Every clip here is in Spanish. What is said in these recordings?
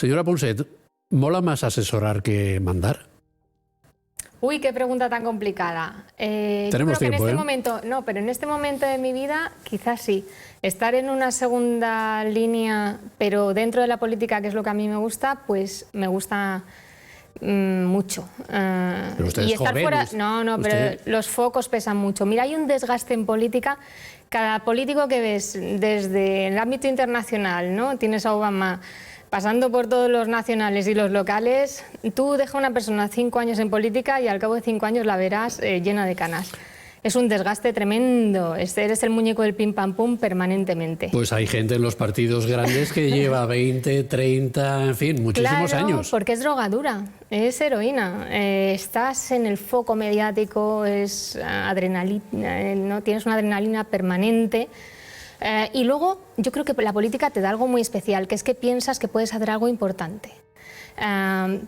Señora Ponset, ¿mola más asesorar que mandar? Uy, qué pregunta tan complicada. Tenemos tiempo, pero en este momento de mi vida quizás sí. Estar en una segunda línea, pero dentro de la política, que es lo que a mí me gusta, pues me gusta mucho. Pero usted es joven, fuera, no, pero los focos pesan mucho. Mira, hay un desgaste en política. Cada político que ves desde el ámbito internacional, ¿no? Tienes a Obama, pasando por todos los nacionales y los locales, tú deja a una persona 5 años en política y al cabo de 5 años la verás llena de canas. Es un desgaste tremendo, eres el muñeco del pim pam pum permanentemente. Pues hay gente en los partidos grandes que lleva 20, 30, en fin, muchísimos años. Porque es drogadura, es heroína, estás en el foco mediático, es adrenalina, ¿no? Tienes una adrenalina permanente. Y luego yo creo que la política te da algo muy especial, que es que piensas que puedes hacer algo importante.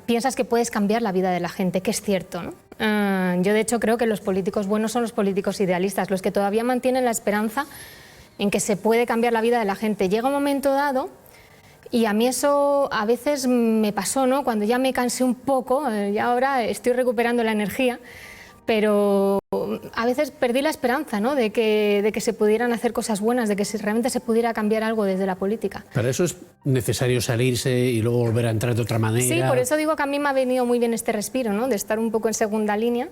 Piensas que puedes cambiar la vida de la gente, que es cierto, ¿no? Yo de hecho creo que los políticos buenos son los políticos idealistas, los que todavía mantienen la esperanza en que se puede cambiar la vida de la gente. Llega un momento dado, y a mí eso a veces me pasó, ¿no? Cuando ya me cansé un poco, ya ahora estoy recuperando la energía, pero a veces perdí la esperanza, ¿no? de que se pudieran hacer cosas buenas, de que realmente se pudiera cambiar algo desde la política. Para eso es necesario salirse y luego volver a entrar de otra manera. Sí, por eso digo que a mí me ha venido muy bien este respiro, ¿no? De estar un poco en segunda línea,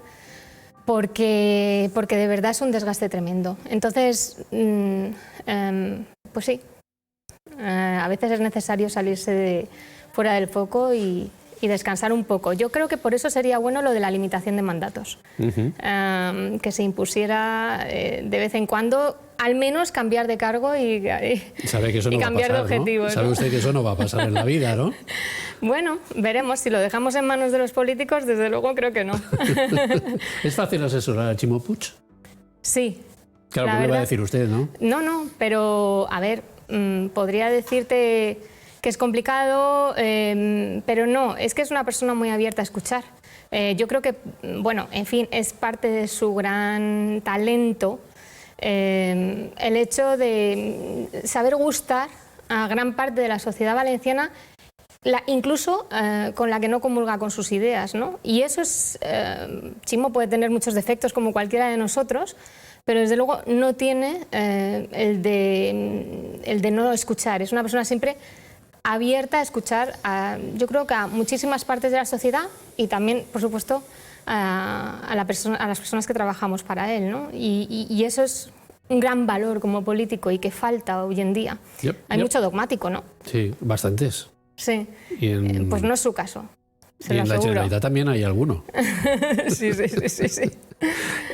porque de verdad es un desgaste tremendo. Entonces, pues sí, a veces es necesario salirse fuera del foco y descansar un poco. Yo creo que por eso sería bueno lo de la limitación de mandatos, que se impusiera de vez en cuando, al menos cambiar de cargo y sabe que eso no cambiar va a pasar, de objetivo. ¿no? Sabe usted que eso no va a pasar en la vida, ¿no? Bueno, veremos. Si lo dejamos en manos de los políticos, desde luego creo que no. ¿Es fácil asesorar a Ximo Puig? Sí. Claro, ¿qué le va a decir usted, no? No, pero a ver, podría decirte que es complicado, pero no, es que es una persona muy abierta a escuchar. Yo creo que, bueno, en fin, es parte de su gran talento el hecho de saber gustar a gran parte de la sociedad valenciana, incluso con la que no comulga con sus ideas, ¿no? Y eso es, Ximo puede tener muchos defectos como cualquiera de nosotros, pero desde luego no tiene el de no escuchar. Es una persona siempre abierta a escuchar, yo creo que a muchísimas partes de la sociedad y también, por supuesto, a las personas que trabajamos para él, ¿no? Y eso es un gran valor como político y que falta hoy en día. Hay mucho dogmático, ¿no? Sí, bastantes. Sí, pues no es su caso. Y en la Generalitat también hay alguno. Sí.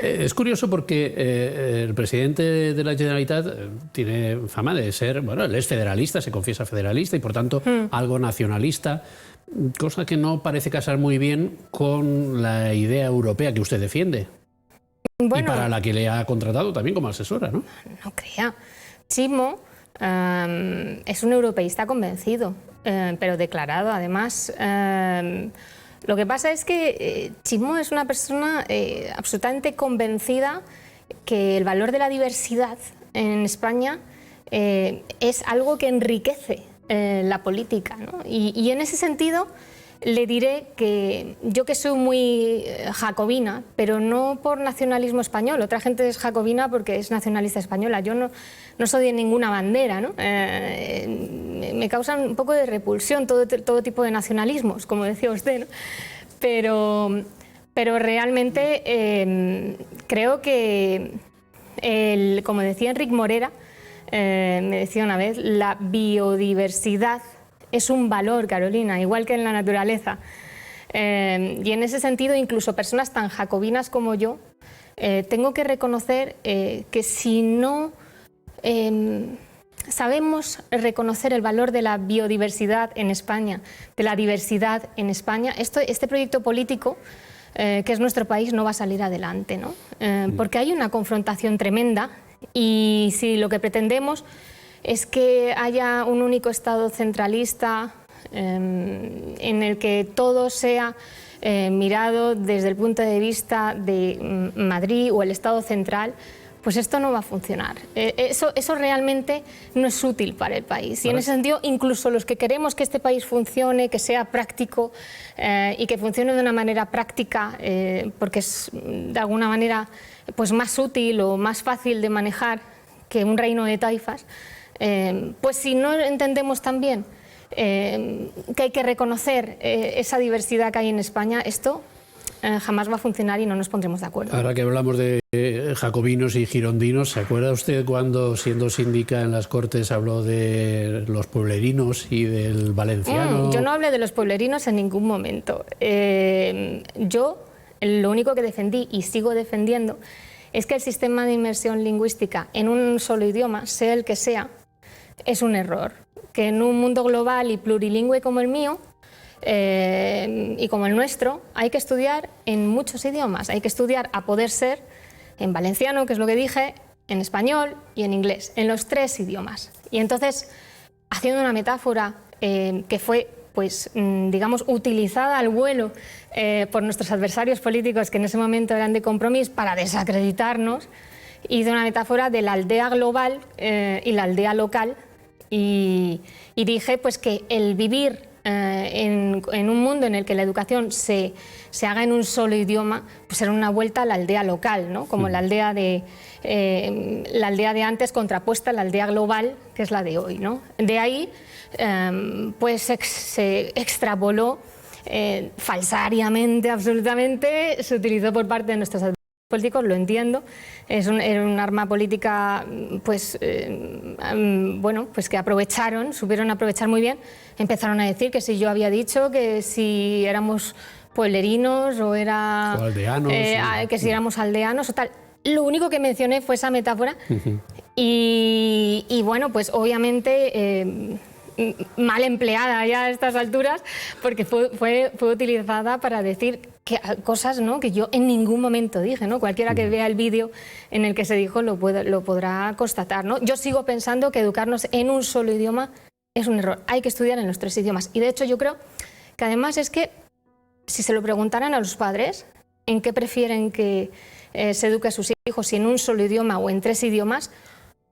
Es curioso porque el presidente de la Generalitat tiene fama de ser, bueno, él es federalista, se confiesa federalista y por tanto algo nacionalista, cosa que no parece casar muy bien con la idea europea que usted defiende. Bueno, y para la que le ha contratado también como asesora, ¿no? No crea. Ximo es un europeísta convencido, pero declarado además. Lo que pasa es que Ximo es una persona absolutamente convencida que el valor de la diversidad en España es algo que enriquece la política, ¿no? Y en ese sentido le diré que yo, que soy muy jacobina, pero no por nacionalismo español, otra gente es jacobina porque es nacionalista española, yo no soy de ninguna bandera, ¿no? Me causan un poco de repulsión todo tipo de nacionalismos, como decía usted, ¿no? Pero realmente creo que, como decía Enric Morera, me decía una vez, la biodiversidad es un valor, Carolina, igual que en la naturaleza. Y en ese sentido, incluso personas tan jacobinas como yo, tengo que reconocer que si no sabemos reconocer el valor de la biodiversidad en España, de la diversidad en España, este proyecto político que es nuestro país no va a salir adelante, ¿no? Porque hay una confrontación tremenda y si lo que pretendemos es que haya un único Estado centralista en el que todo sea mirado desde el punto de vista de Madrid o el Estado central, pues esto no va a funcionar. Eso realmente no es útil para el país. Y en ese sentido, incluso los que queremos que este país funcione, que sea práctico y que funcione de una manera práctica, porque es de alguna manera pues más útil o más fácil de manejar que un reino de taifas, pues si no entendemos también que hay que reconocer esa diversidad que hay en España, esto jamás va a funcionar y no nos pondremos de acuerdo. Ahora que hablamos de jacobinos y girondinos, ¿se acuerda usted cuando, siendo síndica en las Cortes, habló de los pueblerinos y del valenciano? Yo no hablé de los pueblerinos en ningún momento. Yo lo único que defendí y sigo defendiendo es que el sistema de inmersión lingüística en un solo idioma, sea el que sea, es un error. Que en un mundo global y plurilingüe como el mío, y como el nuestro, hay que estudiar en muchos idiomas. Hay que estudiar a poder ser en valenciano, que es lo que dije, en español y en inglés, en los 3 idiomas. Y entonces, haciendo una metáfora que fue, pues, digamos, utilizada al vuelo por nuestros adversarios políticos, que en ese momento eran de Compromís, para desacreditarnos, hice una metáfora de la aldea global y la aldea local, y dije pues que el vivir en un mundo en el que la educación se haga en un solo idioma, pues era una vuelta a la aldea local, ¿no? Como la aldea de antes contrapuesta a la aldea global, que es la de hoy, ¿no? De ahí pues se extrapoló falsariamente, absolutamente, se utilizó por parte de nuestros políticos, lo entiendo, era un arma política pues, bueno, pues que aprovecharon, supieron aprovechar muy bien, empezaron a decir que si yo había dicho que si éramos pueblerinos o aldeanos, que si éramos aldeanos o tal. Lo único que mencioné fue esa metáfora y bueno, pues obviamente mal empleada ya a estas alturas, porque fue utilizada para decir cosas, ¿no?, que yo en ningún momento dije, ¿no? Cualquiera que vea el vídeo en el que se dijo lo podrá constatar, ¿no? Yo sigo pensando que educarnos en un solo idioma es un error. Hay que estudiar en los 3 idiomas. Y de hecho yo creo que además es que si se lo preguntaran a los padres en qué prefieren que se eduque a sus hijos, si en un solo idioma o en 3 idiomas,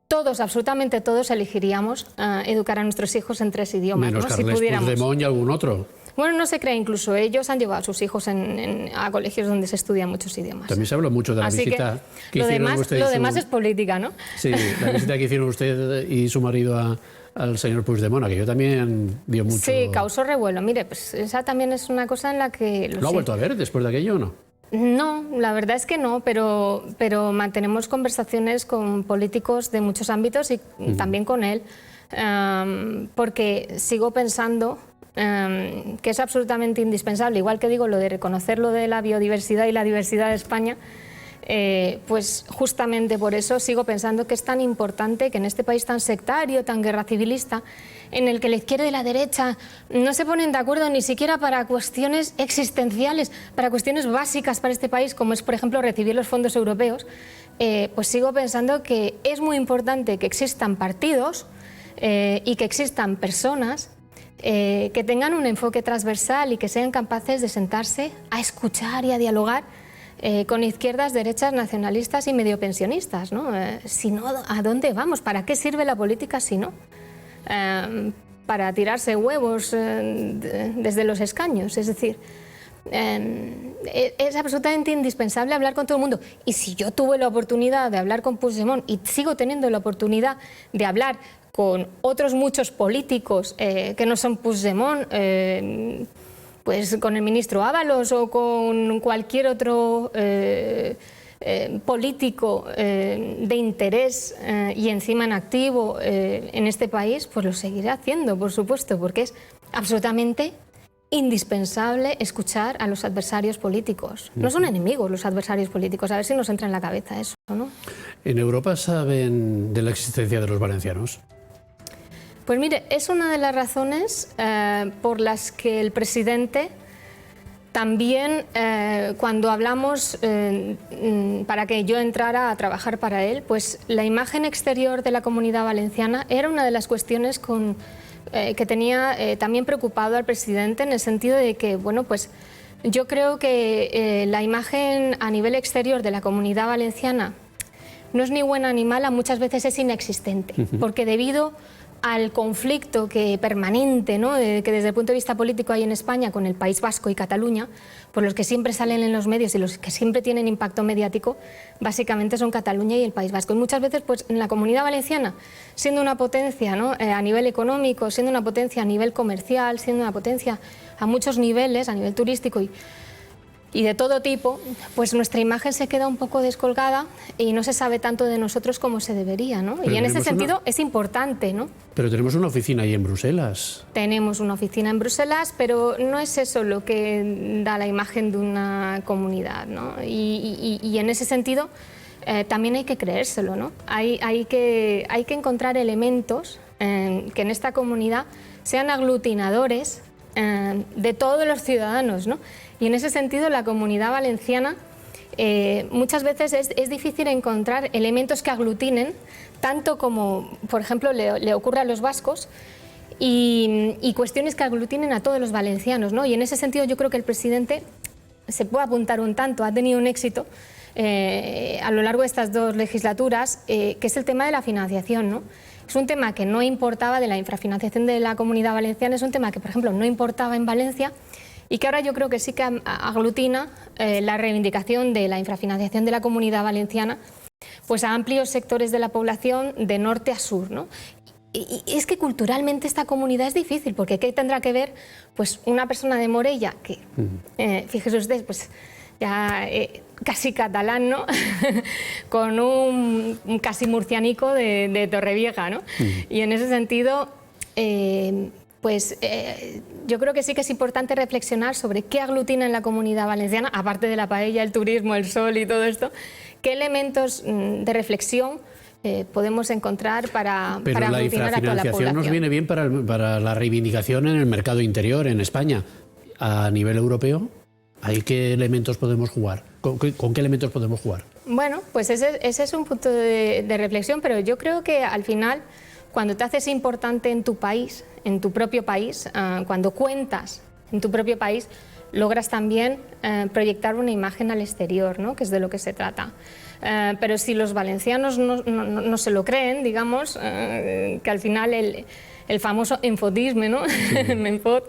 todos, absolutamente todos, elegiríamos educar a nuestros hijos en 3 idiomas. Menos ¿no? Carles si pudiéramos. Puigdemont y algún otro. Bueno, no se cree, incluso ellos han llevado a sus hijos a colegios donde se estudian muchos idiomas. También se habló mucho de la visita que hicieron demás, usted lo demás es política, ¿no? Sí, la visita que hicieron usted y su marido al señor Puigdemont, aquello también dio mucho... Sí, causó revuelo. Mire, pues esa también es una cosa en la que... ¿Lo ha vuelto a ver después de aquello o no? No, la verdad es que no, pero mantenemos conversaciones con políticos de muchos ámbitos y también con él, porque sigo pensando que es absolutamente indispensable, igual que digo lo de reconocer lo de la biodiversidad y la diversidad de España, pues justamente por eso sigo pensando que es tan importante que en este país tan sectario, tan guerra civilista, en el que la izquierda y la derecha no se ponen de acuerdo ni siquiera para cuestiones existenciales, para cuestiones básicas para este país, como es, por ejemplo, recibir los fondos europeos, pues sigo pensando que es muy importante que existan partidos y que existan personas que tengan un enfoque transversal y que sean capaces de sentarse a escuchar y a dialogar con izquierdas, derechas, nacionalistas y medio pensionistas, ¿no? Si no, ¿a dónde vamos? ¿Para qué sirve la política si no? Para tirarse huevos desde los escaños, es decir, es absolutamente indispensable hablar con todo el mundo. Y si yo tuve la oportunidad de hablar con Puigdemont y sigo teniendo la oportunidad de hablar con otros muchos políticos que no son Puigdemont, pues con el ministro Ábalos o con cualquier otro político de interés y encima en activo en este país, pues lo seguiré haciendo, por supuesto, porque es absolutamente indispensable escuchar a los adversarios políticos. No son enemigos los adversarios políticos, a ver si nos entra en la cabeza eso, ¿no? ¿En Europa saben de la existencia de los valencianos? Pues mire, es una de las razones por las que el presidente también, cuando hablamos para que yo entrara a trabajar para él, pues la imagen exterior de la Comunidad Valenciana era una de las cuestiones que tenía también preocupado al presidente, en el sentido de que, bueno, pues yo creo que la imagen a nivel exterior de la Comunidad Valenciana no es ni buena ni mala, muchas veces es inexistente, porque debido al conflicto permanente, ¿no?, que desde el punto de vista político hay en España con el País Vasco y Cataluña, por los que siempre salen en los medios y los que siempre tienen impacto mediático, básicamente son Cataluña y el País Vasco. Y muchas veces, pues, en la Comunidad Valenciana, siendo una potencia, ¿no?, a nivel económico, siendo una potencia a nivel comercial, siendo una potencia a muchos niveles, a nivel turístico y de todo tipo, pues nuestra imagen se queda un poco descolgada y no se sabe tanto de nosotros como se debería, ¿no? Y en ese sentido es importante, ¿no? Pero tenemos una oficina ahí en Bruselas. Tenemos una oficina en Bruselas, pero no es eso lo que da la imagen de una comunidad, ¿no? Y en ese sentido también hay que creérselo, ¿no? Hay que encontrar elementos que en esta comunidad sean aglutinadores de todos los ciudadanos, ¿no? Y en ese sentido la Comunidad Valenciana muchas veces es difícil encontrar elementos que aglutinen, tanto como, por ejemplo, le ocurre a los vascos, y cuestiones que aglutinen a todos los valencianos, ¿no? Y en ese sentido yo creo que el presidente se puede apuntar un tanto, ha tenido un éxito a lo largo de estas 2 legislaturas, que es el tema de la financiación, ¿no? Es un tema que no importaba, de la infrafinanciación de la Comunidad Valenciana, es un tema que, por ejemplo, no importaba en Valencia y que ahora yo creo que sí que aglutina la reivindicación de la infrafinanciación de la Comunidad Valenciana, pues a amplios sectores de la población de norte a sur, ¿no? Y es que culturalmente esta comunidad es difícil, porque ¿qué tendrá que ver, pues, una persona de Morella, que, fíjese usted, pues ya casi catalán, ¿no? con un casi murcianico de Torrevieja, ¿no? Y en ese sentido, yo creo que sí que es importante reflexionar sobre qué aglutina en la Comunidad Valenciana, aparte de la paella, el turismo, el sol y todo esto, qué elementos de reflexión podemos encontrar para aglutinar a toda la población. Pero la infrafinanciación nos viene bien para la reivindicación en el mercado interior en España. A nivel europeo, ¿hay qué elementos podemos jugar? ¿Con qué elementos podemos jugar? Bueno, pues ese es un punto de reflexión, pero yo creo que al final, cuando te haces importante en tu país, en tu propio país, cuando cuentas en tu propio país, logras también proyectar una imagen al exterior, ¿no?, que es de lo que se trata. Pero si los valencianos no se lo creen, digamos, que al final el famoso enfotisme, ¿no? Menfot,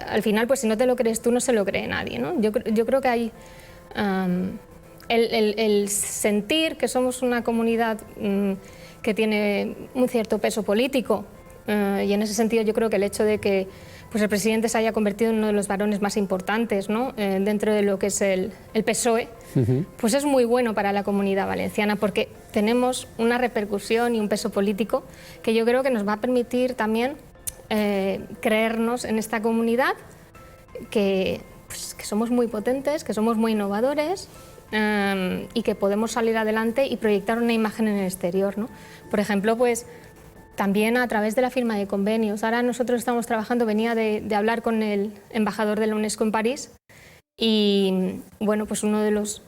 al final, pues si no te lo crees tú, no se lo cree nadie, ¿no? Yo creo que hay el sentir que somos una comunidad que tiene un cierto peso político, y en ese sentido yo creo que el hecho de que, pues, el presidente se haya convertido en uno de los varones más importantes, ¿no?, dentro de lo que es el PSOE, pues es muy bueno para la Comunidad Valenciana, porque tenemos una repercusión y un peso político que yo creo que nos va a permitir también creernos en esta comunidad, que somos muy potentes, que somos muy innovadores, y que podemos salir adelante y proyectar una imagen en el exterior, ¿no? Por ejemplo, pues también a través de la firma de convenios. Ahora nosotros estamos trabajando, venía de hablar con el embajador de la UNESCO en París, y bueno, pues uno de los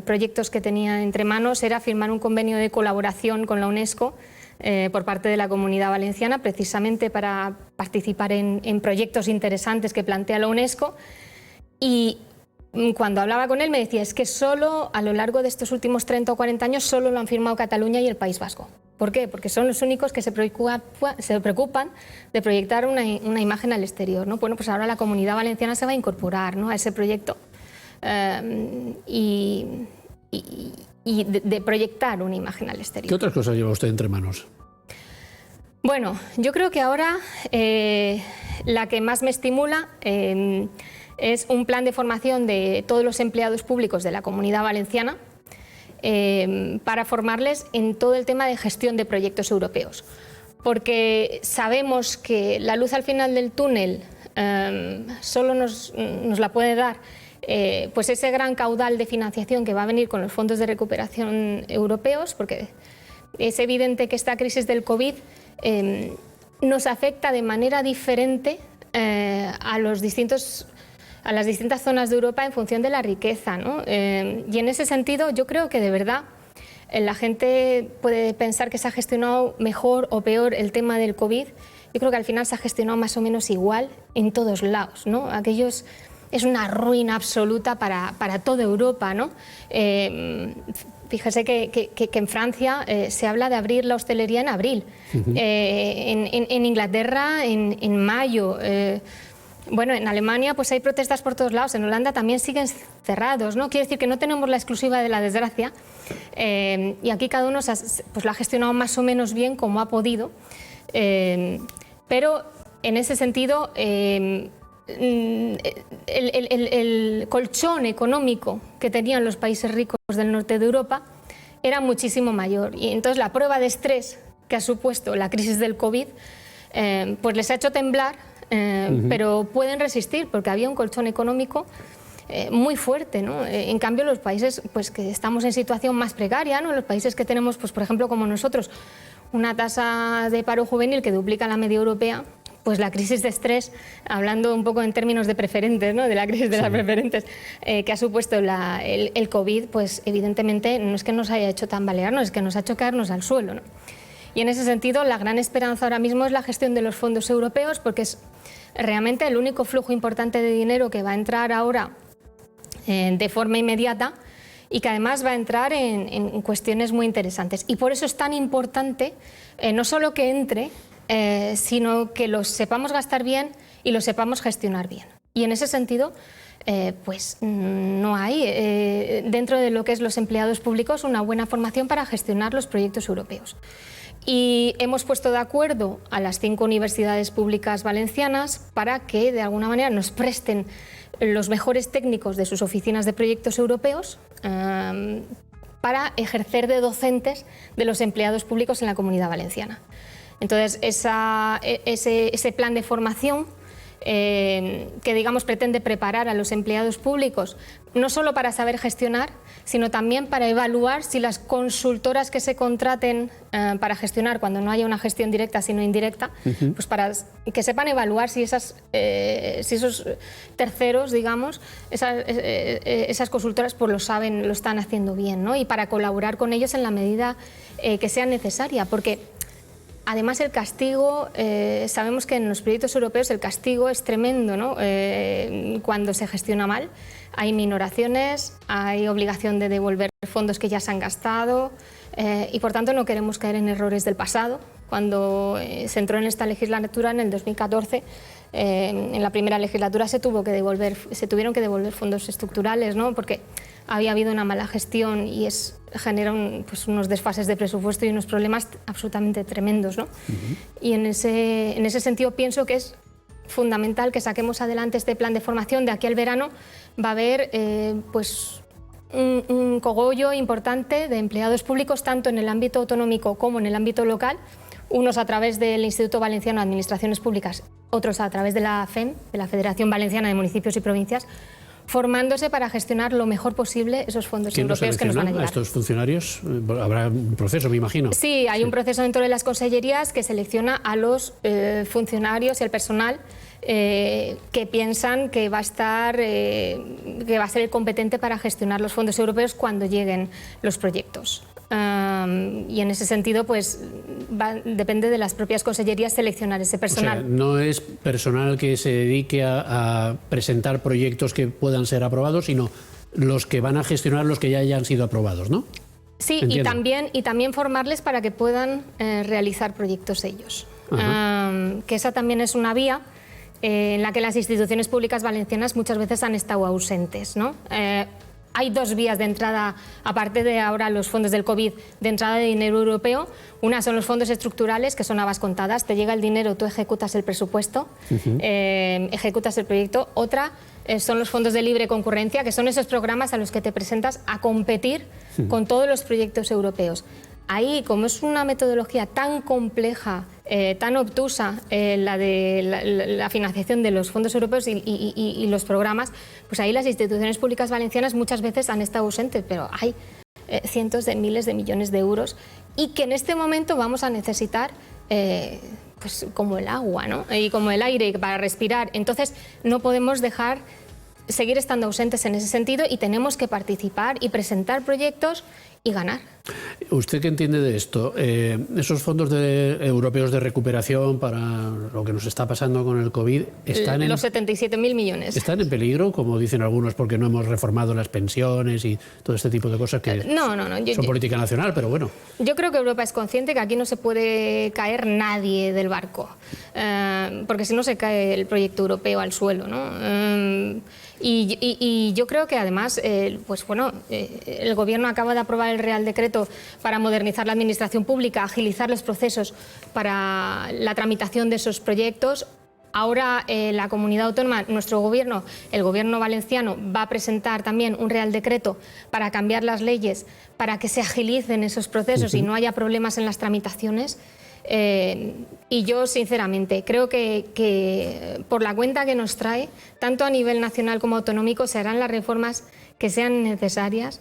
proyectos que tenía entre manos era firmar un convenio de colaboración con la UNESCO por parte de la Comunidad Valenciana, precisamente para participar en proyectos interesantes que plantea la UNESCO. Y cuando hablaba con él me decía, es que solo a lo largo de estos últimos 30 o 40 años solo lo han firmado Cataluña y el País Vasco. ¿Por qué? Porque son los únicos que se preocupan de proyectar una imagen al exterior, ¿no? Bueno, pues ahora la Comunidad Valenciana se va a incorporar, ¿no?, a ese proyecto y de proyectar una imagen al exterior. ¿Qué otras cosas lleva usted entre manos? Bueno, yo creo que ahora la que más me estimula es un plan de formación de todos los empleados públicos de la Comunidad Valenciana, para formarles en todo el tema de gestión de proyectos europeos, porque sabemos que la luz al final del túnel solo nos la puede dar pues ese gran caudal de financiación que va a venir con los fondos de recuperación europeos, porque es evidente que esta crisis del COVID nos afecta de manera diferente a las distintas zonas de Europa en función de la riqueza, ¿no? Y en ese sentido yo creo que de verdad la gente puede pensar que se ha gestionado mejor o peor el tema del COVID. Yo creo que al final se ha gestionado más o menos igual en todos lados, ¿no? Aquellos es una ruina absoluta para toda Europa, ¿no? Fíjese que en Francia se habla de abrir la hostelería en abril, en Inglaterra en mayo, bueno, en Alemania pues hay protestas por todos lados, en Holanda también siguen cerrados, ¿no? Quiere decir que no tenemos la exclusiva de la desgracia, y aquí cada uno pues lo ha gestionado más o menos bien como ha podido, pero en ese sentido el colchón económico que tenían los países ricos del norte de Europa era muchísimo mayor, y entonces la prueba de estrés que ha supuesto la crisis del COVID pues les ha hecho temblar, pero pueden resistir porque había un colchón económico muy fuerte, ¿no? En cambio los países pues, que estamos en situación más precaria, ¿no? Los países que tenemos, pues, por ejemplo, como nosotros, una tasa de paro juvenil que duplica la media europea, pues la crisis de estrés, hablando un poco en términos de preferentes, ¿no? De la crisis de las preferentes, que ha supuesto el COVID, pues evidentemente no es que nos haya hecho tambalearnos, es que nos ha hecho caernos al suelo, ¿no? Y en ese sentido la gran esperanza ahora mismo es la gestión de los fondos europeos, porque es realmente el único flujo importante de dinero que va a entrar ahora de forma inmediata, y que además va a entrar en cuestiones muy interesantes. Y por eso es tan importante no solo que entre, sino que los sepamos gastar bien y los sepamos gestionar bien. Y en ese sentido, pues no hay dentro de lo que es los empleados públicos una buena formación para gestionar los proyectos europeos. Y hemos puesto de acuerdo a las 5 universidades públicas valencianas para que de alguna manera nos presten los mejores técnicos de sus oficinas de proyectos europeos para ejercer de docentes de los empleados públicos en la Comunidad Valenciana. Entonces, ese plan de formación que, digamos, pretende preparar a los empleados públicos no solo para saber gestionar, sino también para evaluar si las consultoras que se contraten para gestionar, cuando no haya una gestión directa sino indirecta, pues para que sepan evaluar si esos terceros, digamos, esas consultoras pues lo saben, lo están haciendo bien, ¿no? Y para colaborar con ellos en la medida que sea necesaria, porque además el castigo, sabemos que en los proyectos europeos el castigo es tremendo, ¿no? Cuando se gestiona mal. Hay minoraciones, hay obligación de devolver fondos que ya se han gastado, y por tanto no queremos caer en errores del pasado. Cuando se entró en esta legislatura, en el 2014, en la primera legislatura se tuvieron que devolver fondos estructurales, ¿no? Porque había habido una mala gestión y genera pues unos desfases de presupuesto y unos problemas absolutamente tremendos, ¿no? Y en ese sentido pienso que es fundamental que saquemos adelante este plan de formación. De aquí al verano va a haber pues un cogollo importante de empleados públicos, tanto en el ámbito autonómico como en el ámbito local, unos a través del Instituto Valenciano de Administraciones Públicas, otros a través de la FEM, de la Federación Valenciana de Municipios y Provincias, formándose para gestionar lo mejor posible esos fondos europeos que nos van a llegar. ¿A estos funcionarios? Habrá un proceso, me imagino. Sí, hay un proceso dentro de las consellerías que selecciona a los funcionarios y al personal que piensan que va a ser el competente para gestionar los fondos europeos cuando lleguen los proyectos. Y en ese sentido, pues depende de las propias consellerías seleccionar ese personal. O sea, no es personal que se dedique a presentar proyectos que puedan ser aprobados, sino los que van a gestionar los que ya hayan sido aprobados, ¿no? Sí, y también formarles para que puedan realizar proyectos ellos. Que esa también es una vía en la que las instituciones públicas valencianas muchas veces han estado ausentes, ¿no? Hay 2 vías de entrada, aparte de ahora los fondos del COVID, de entrada de dinero europeo. Una son los fondos estructurales, que son habas contadas. Te llega el dinero, tú ejecutas el presupuesto, ejecutas el proyecto. Otra son los fondos de libre concurrencia, que son esos programas a los que te presentas a competir con todos los proyectos europeos. Ahí, como es una metodología tan compleja, tan obtusa, la de la financiación de los fondos europeos y los programas, pues ahí las instituciones públicas valencianas muchas veces han estado ausentes, pero hay cientos de miles de millones de euros y que en este momento vamos a necesitar pues como el agua, ¿no? Y como el aire para respirar. Entonces no podemos seguir estando ausentes en ese sentido y tenemos que participar y presentar proyectos y ganar. ¿Usted qué entiende de esto? Esos fondos europeos de recuperación para lo que nos está pasando con el COVID están en... Los 77.000 millones. ¿Están en peligro, como dicen algunos, porque no hemos reformado las pensiones y todo este tipo de cosas que son política nacional, pero bueno? Yo creo que Europa es consciente que aquí no se puede caer nadie del barco, porque si no se cae el proyecto europeo al suelo, ¿no? Y yo creo que además, pues bueno, el Gobierno acaba de aprobar el Real Decreto para modernizar la administración pública, agilizar los procesos para la tramitación de esos proyectos. Ahora la comunidad autónoma, nuestro gobierno, el gobierno valenciano, va a presentar también un Real Decreto para cambiar las leyes, para que se agilicen esos procesos y no haya problemas en las tramitaciones. Y yo, sinceramente, creo que por la cuenta que nos trae, tanto a nivel nacional como autonómico, se harán las reformas que sean necesarias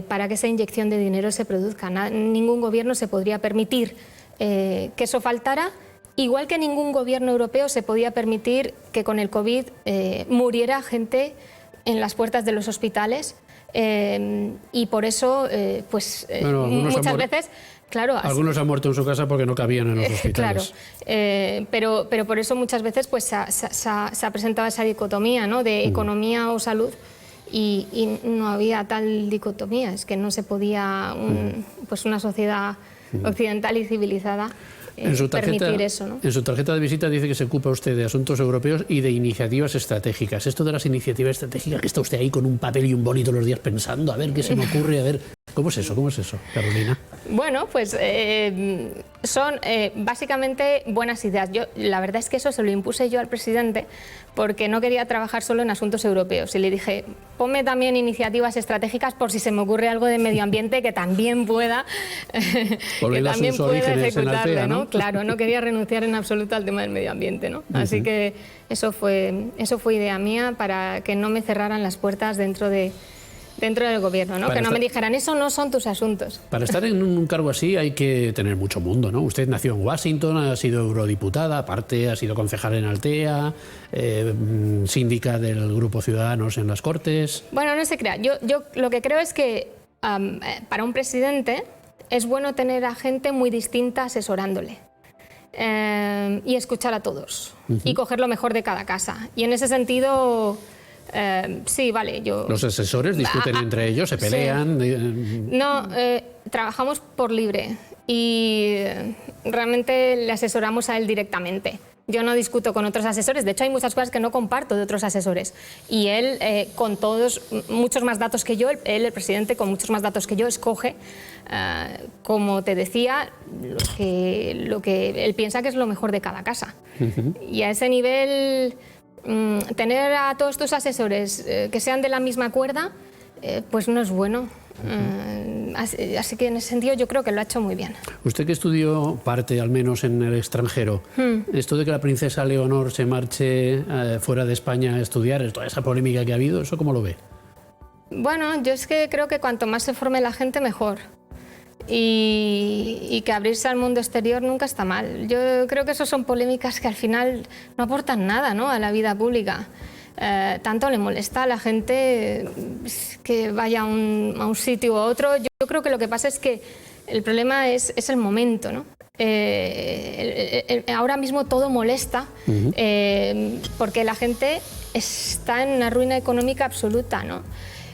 para que esa inyección de dinero se produzca. Ningún gobierno se podría permitir que eso faltara, igual que ningún gobierno europeo se podía permitir que con el COVID muriera gente en las puertas de los hospitales, y por eso, muchas veces... Claro, algunos han muerto en su casa porque no cabían en los hospitales. Claro, pero por eso muchas veces pues, se ha presentado esa dicotomía, ¿no?, de economía o salud, y no había tal dicotomía. Es que no se podía pues una sociedad occidental y civilizada permitir eso, ¿no? En su tarjeta de visita dice que se ocupa usted de asuntos europeos y de iniciativas estratégicas. Esto de las iniciativas estratégicas, que está usted ahí con un papel y un boli todos los días pensando, a ver qué se me ocurre, a ver... ¿Cómo es eso, Carolina? Bueno, pues son básicamente buenas ideas. La verdad es que eso se lo impuse yo al presidente porque no quería trabajar solo en asuntos europeos. Y le dije, ponme también iniciativas estratégicas por si se me ocurre algo de medio ambiente que también pueda, ejecutarle, ¿no? Claro, no quería renunciar en absoluto al tema del medio ambiente, ¿no? Así que eso fue idea mía para que no me cerraran las puertas dentro del gobierno, ¿no? Que no me dijeran, eso no son tus asuntos. Para estar en un cargo así hay que tener mucho mundo, ¿no? Usted nació en Washington, ha sido eurodiputada, aparte ha sido concejal en Altea, síndica del Grupo Ciudadanos en las Cortes... Bueno, no se crea. Yo lo que creo es que para un presidente es bueno tener a gente muy distinta asesorándole. Y escuchar a todos. Y coger lo mejor de cada casa. Y en ese sentido... sí, vale, ¿Los asesores discuten entre ellos, se pelean? Sí. No, trabajamos por libre y realmente le asesoramos a él directamente. Yo no discuto con otros asesores, de hecho hay muchas cosas que no comparto de otros asesores. Y él, con todos, muchos más datos que yo, el presidente, con muchos más datos que yo, escoge, como te decía, lo que él piensa que es lo mejor de cada casa. Y a ese nivel... tener a todos tus asesores que sean de la misma cuerda, pues no es bueno. Así que en ese sentido yo creo que lo ha hecho muy bien. Usted que estudió parte, al menos en el extranjero, esto de que la princesa Leonor se marche fuera de España a estudiar, toda esa polémica que ha habido, ¿eso cómo lo ve? Bueno, yo es que creo que cuanto más se forme la gente, mejor. Y que abrirse al mundo exterior nunca está mal. Yo creo que eso son polémicas que al final no aportan nada, ¿no?, a la vida pública. Tanto le molesta a la gente que vaya a un sitio u otro. Yo creo que lo que pasa es que el problema es el momento, ¿no? Ahora mismo todo molesta porque la gente está en una ruina económica absoluta, ¿no?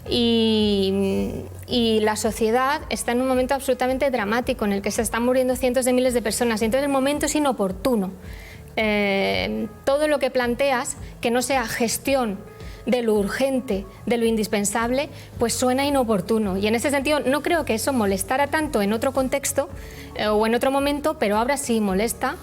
Y la sociedad está en un momento absolutamente dramático en el que se están muriendo cientos de miles de personas y entonces el momento es inoportuno. Todo lo que planteas que no sea gestión de lo urgente, de lo indispensable, pues suena inoportuno. Y en ese sentido no creo que eso molestara tanto en otro contexto o en otro momento, pero ahora sí molesta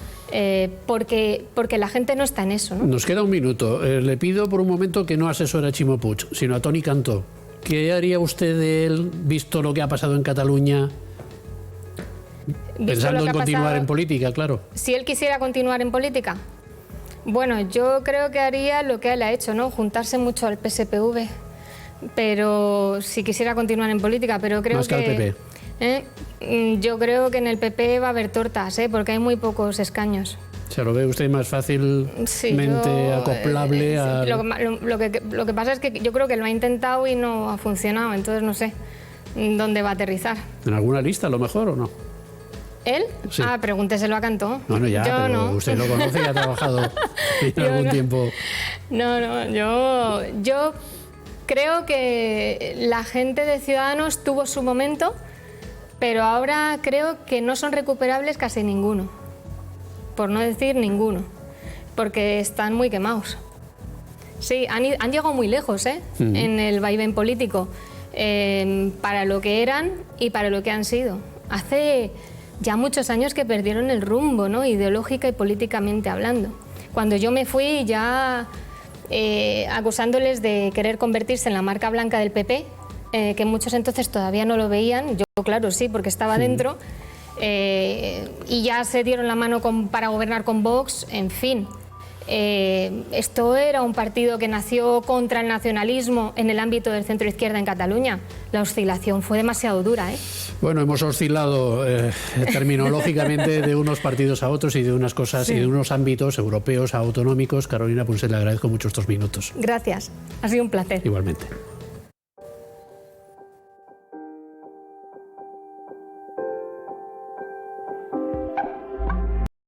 porque la gente no está en eso, ¿no? Nos queda un minuto. Le pido por un momento que no asesore a Ximo Puig, sino a Toni Cantó. ¿Qué haría usted de él, visto lo que ha pasado en Cataluña? Pensando en continuar en política, claro. Si él quisiera continuar en política, bueno, yo creo que haría lo que él ha hecho, ¿no? Juntarse mucho al PSPV. Pero si quisiera continuar en política, pero creo más que al PP. Yo creo que en el PP va a haber tortas, porque hay muy pocos escaños. ¿Se lo ve usted más fácilmente acoplable a...? Lo que pasa es que yo creo que lo ha intentado y no ha funcionado, entonces no sé. dónde va a aterrizar. ¿En alguna lista a lo mejor o no? ¿Él? Sí. Ah, pregúnteselo a Cantó. Bueno, ya, yo pero no. usted lo conoce y ha trabajado en algún tiempo. No, yo creo que la gente de Ciudadanos tuvo su momento, pero ahora creo que no son recuperables casi ninguno, por no decir ninguno, porque están muy quemados. Sí, han llegado muy lejos, en el vaivén político, para lo que eran y para lo que han sido. Hace ya muchos años que perdieron el rumbo, ¿no? Ideológica y políticamente hablando. Cuando yo me fui ya acusándoles de querer convertirse en la marca blanca del PP, que muchos entonces todavía no lo veían, yo claro sí, porque estaba dentro, y ya se dieron la mano para gobernar con Vox, en fin. Esto era un partido que nació contra el nacionalismo en el ámbito del centro-izquierda en Cataluña. La oscilación fue demasiado dura, ¿eh? Bueno, hemos oscilado terminológicamente de unos partidos a otros y de unas cosas y de unos ámbitos europeos a autonómicos. Carolina Punset, le agradezco mucho estos minutos. Gracias, ha sido un placer. Igualmente.